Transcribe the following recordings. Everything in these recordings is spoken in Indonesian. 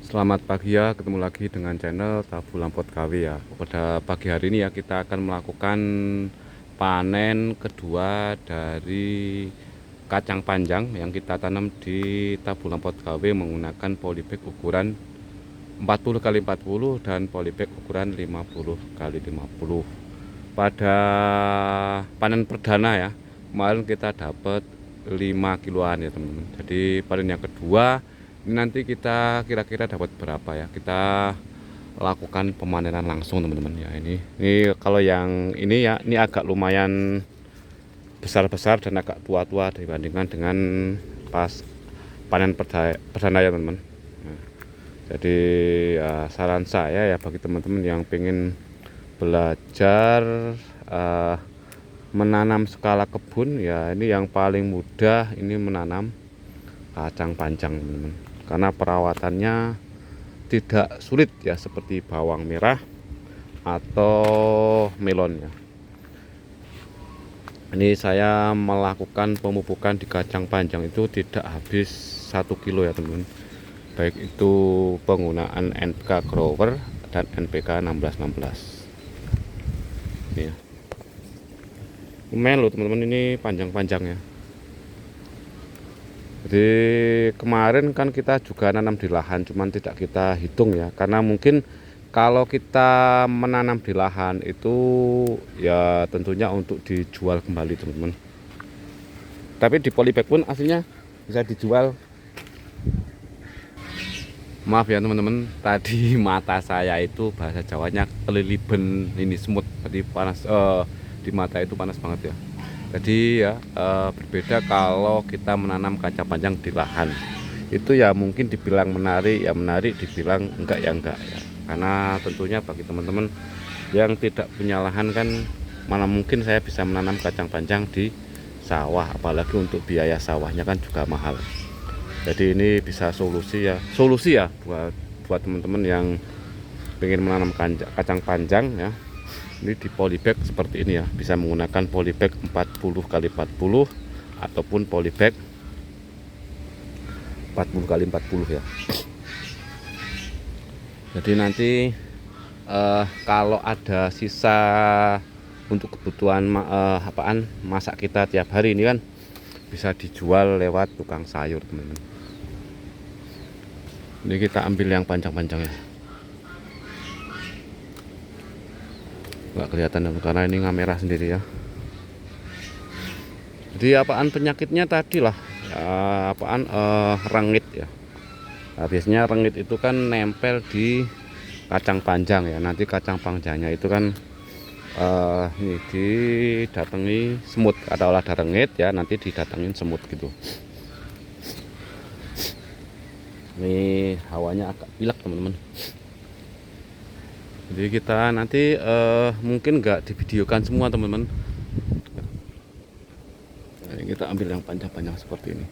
Selamat pagi ya, ketemu lagi dengan channel Tabu Lampot KW ya. Pada pagi hari ini ya kita akan melakukan panen kedua dari kacang panjang yang kita tanam di Tabu Lampot KW menggunakan polybag ukuran 40 kali 40 dan polybag ukuran 50 kali 50. Pada panen perdana ya, kemarin kita dapat 5 kiloan ya teman-teman. Jadi panen yang kedua ini nanti kita kira-kira dapat berapa ya, kita lakukan pemanenan langsung teman-teman ya. Ini kalau yang ini ya, ini agak lumayan besar-besar dan agak tua-tua dibandingkan dengan pas panen perdana ya teman-teman. Nah, jadi ya, saran saya ya bagi teman-teman yang pengen belajar uh, menanam skala kebun ya, ini yang paling mudah ini menanam kacang panjang teman-teman, karena perawatannya tidak sulit ya seperti bawang merah atau melon ya. Ini saya melakukan pemupukan di kacang panjang itu tidak habis 1 kilo ya teman-teman, baik itu penggunaan NPK grower dan NPK 1616 ini ya. Lumayan loh teman-teman, ini panjang-panjang ya. Jadi kemarin kan kita juga nanam di lahan, cuman tidak kita hitung ya, karena mungkin kalau kita menanam di lahan itu ya tentunya untuk dijual kembali teman-teman. Tapi di polybag pun aslinya bisa dijual. Maaf ya teman-teman, tadi mata saya itu bahasa Jawanya keliliben, ini semut, tadi panas, di mata itu panas banget ya. Jadi ya berbeda kalau kita menanam kacang panjang di lahan. Itu ya mungkin dibilang menarik ya menarik, dibilang enggak ya enggak ya. Karena tentunya bagi teman-teman yang tidak punya lahan kan mana mungkin saya bisa menanam kacang panjang di sawah, apalagi untuk biaya sawahnya kan juga mahal. Jadi ini bisa solusi ya buat teman-teman yang ingin menanam kacang panjang ya. Ini di polybag seperti ini ya, bisa menggunakan polybag 40 kali 40 ataupun polybag 40 kali 40 ya. Jadi nanti kalau ada sisa untuk kebutuhan masak kita tiap hari ini kan bisa dijual lewat tukang sayur teman-teman. Ini kita ambil yang panjang-panjang ya, nggak kelihatan karena ini kamera sendiri ya. Jadi penyakitnya tadi lah ya, rengit ya. Nah, biasanya rengit itu kan nempel di kacang panjang ya. Nanti kacang panjangnya itu kan ini didatangi semut, ada olah rengit ya, nanti didatengin semut gitu. Ini hawanya agak pilek teman-teman. Jadi kita nanti mungkin nggak divideokan semua teman-teman. Nah, kita ambil yang panjang-panjang seperti ini.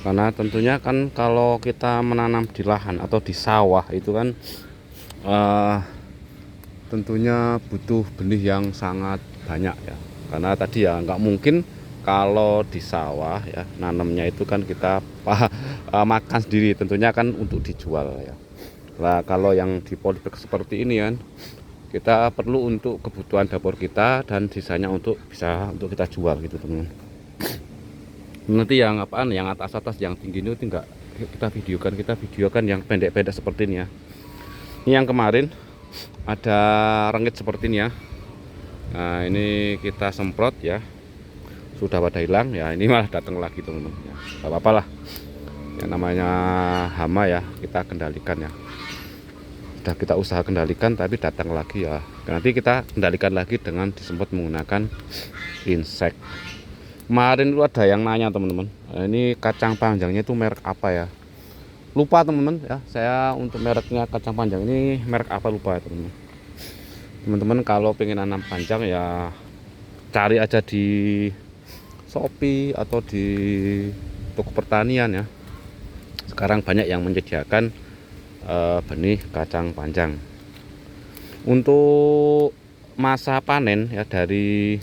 Karena tentunya kan kalau kita menanam di lahan atau di sawah itu kan tentunya butuh benih yang sangat banyak ya. Karena tadi ya nggak mungkin kalau di sawah ya nanamnya itu kan kita makan sendiri, tentunya kan untuk dijual ya. Nah kalau yang di polybag seperti ini kan kita perlu untuk kebutuhan dapur kita dan sisanya bisa untuk kita jual gitu teman-teman. Nanti yang yang atas yang tinggi ini enggak kita videokan yang pendek-pendek seperti ini ya. Ini yang kemarin ada rengit seperti ini ya. Nah ini kita semprot ya, sudah pada hilang ya, ini malah datang lagi teman-teman ya. Gak apa-apa lah, yang namanya hama ya kita kendalikan ya. Sudah kita usaha kendalikan tapi datang lagi ya, nanti kita kendalikan lagi dengan disemprot menggunakan insek. Kemarin itu ada yang nanya teman-teman, ini kacang panjangnya itu merek apa ya, lupa teman-teman ya, saya untuk mereknya kacang panjang ini merek apa lupa ya teman-teman. Teman-teman kalau pengen nanam panjang ya cari aja di Shopee atau di toko pertanian ya, sekarang banyak yang menyediakan benih kacang panjang. Untuk masa panen ya, dari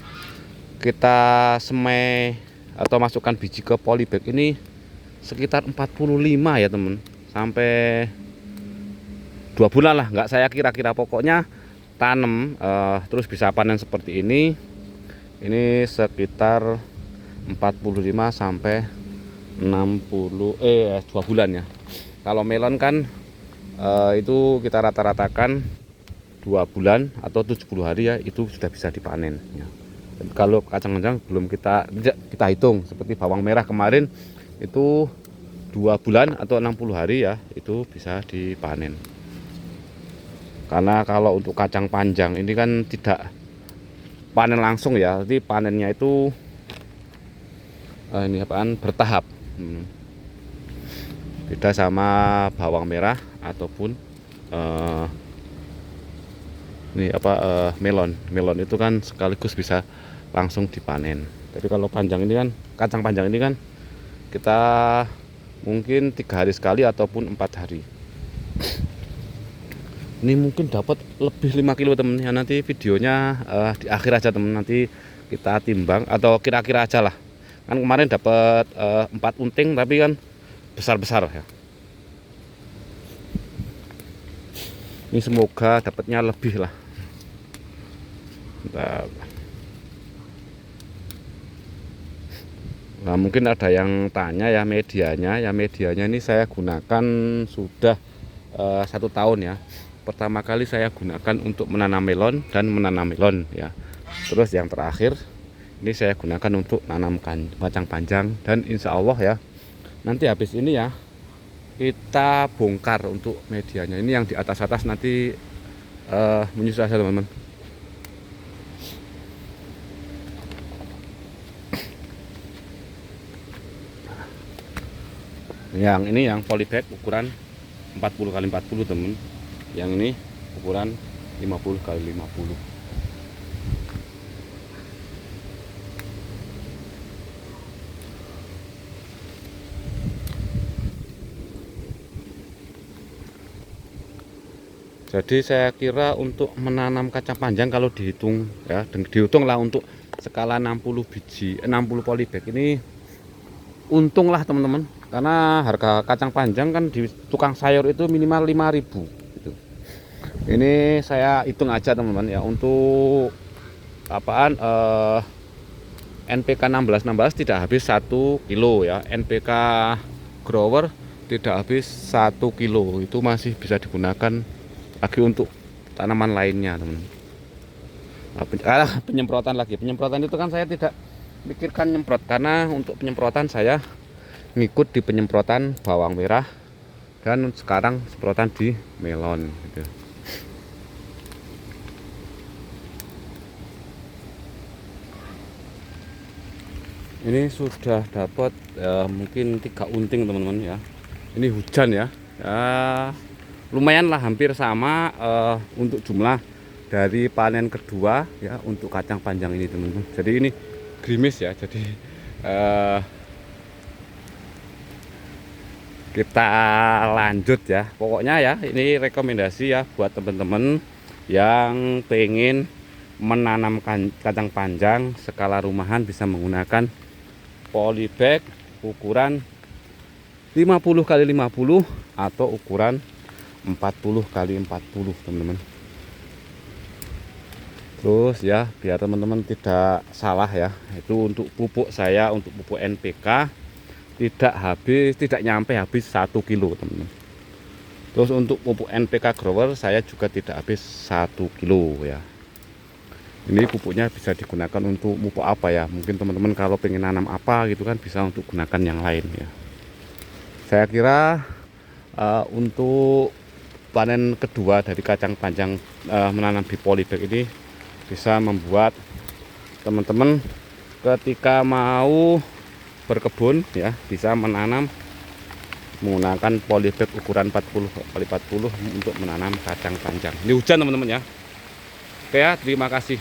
kita semai atau masukkan biji ke polybag ini sekitar 45 ya teman, sampai 2 bulan lah, nggak saya kira-kira, pokoknya tanam terus bisa panen seperti ini sekitar 45 sampai 2 bulan ya. Kalau melon kan itu kita rata-ratakan 2 bulan atau 70 hari ya, itu sudah bisa dipanen ya. Kalau kacang-kacang belum kita hitung, seperti bawang merah kemarin itu 2 bulan atau 60 hari ya, itu bisa dipanen. Karena kalau untuk kacang panjang ini kan tidak panen langsung ya, jadi panennya itu ini apaan, bertahap. Beda sama bawang merah ataupun melon itu kan sekaligus bisa langsung dipanen. Tapi kalau panjang ini kan, kacang panjang ini kan kita mungkin 3 hari sekali ataupun 4 hari. Ini mungkin dapat lebih 5 kilo temen ya. Nanti videonya di akhir aja temen, nanti kita timbang atau kira-kira aja lah. Kan kemarin dapat 4 unting tapi kan besar-besar ya. Ini semoga dapatnya lebih lah. Nah, mungkin ada yang tanya ya medianya. Medianya ini saya gunakan sudah 1 tahun ya. Pertama kali saya gunakan untuk menanam melon dan menanam melon ya. Terus yang terakhir ini saya gunakan untuk menanam kacang panjang, dan insya Allah ya nanti habis ini ya kita bongkar untuk medianya. Ini yang di atas-atas nanti menyusah saja teman-teman. Yang ini yang polybag ukuran 40 x 40 temen. Yang ini ukuran 50 x 50. Jadi saya kira untuk menanam kacang panjang kalau dihitung ya, dihitung lah untuk skala 60 biji 60 polybag ini untung lah teman-teman, karena harga kacang panjang kan di tukang sayur itu minimal 5.000 gitu. Ini saya hitung aja teman-teman ya, untuk apaan NPK 16 tidak habis 1 kilo ya, NPK grower tidak habis 1 kilo, itu masih bisa digunakan lagi untuk tanaman lainnya teman-teman. Penyemprotan itu kan saya tidak pikirkan nyemprot, karena untuk penyemprotan saya ngikut di penyemprotan bawang merah dan sekarang semprotan di melon gitu. Ini sudah dapat mungkin 3 unting teman-teman ya. Ini hujan ya, lumayan lah, hampir sama untuk jumlah dari panen kedua ya untuk kacang panjang ini teman-teman. Jadi ini gerimis ya, jadi kita lanjut ya. Pokoknya ya ini rekomendasi ya buat teman-teman yang pengen menanam kacang panjang skala rumahan, bisa menggunakan polybag ukuran 50 x 50 atau ukuran 40 x 40 teman-teman. Terus ya biar teman-teman tidak salah ya, itu untuk pupuk saya, untuk pupuk NPK tidak nyampe habis 1 kilo teman-teman. Terus untuk pupuk NPK grower saya juga tidak habis 1 kilo ya. Ini pupuknya bisa digunakan untuk pupuk apa ya, mungkin teman-teman kalau pengen nanam apa gitu kan bisa untuk gunakan yang lain ya. Saya kira untuk panen kedua dari kacang panjang menanam di polybag ini bisa membuat teman-teman ketika mau berkebun ya bisa menanam menggunakan polybag ukuran 40 x 40 untuk menanam kacang panjang. Ini hujan teman-teman ya. Oke ya, terima kasih.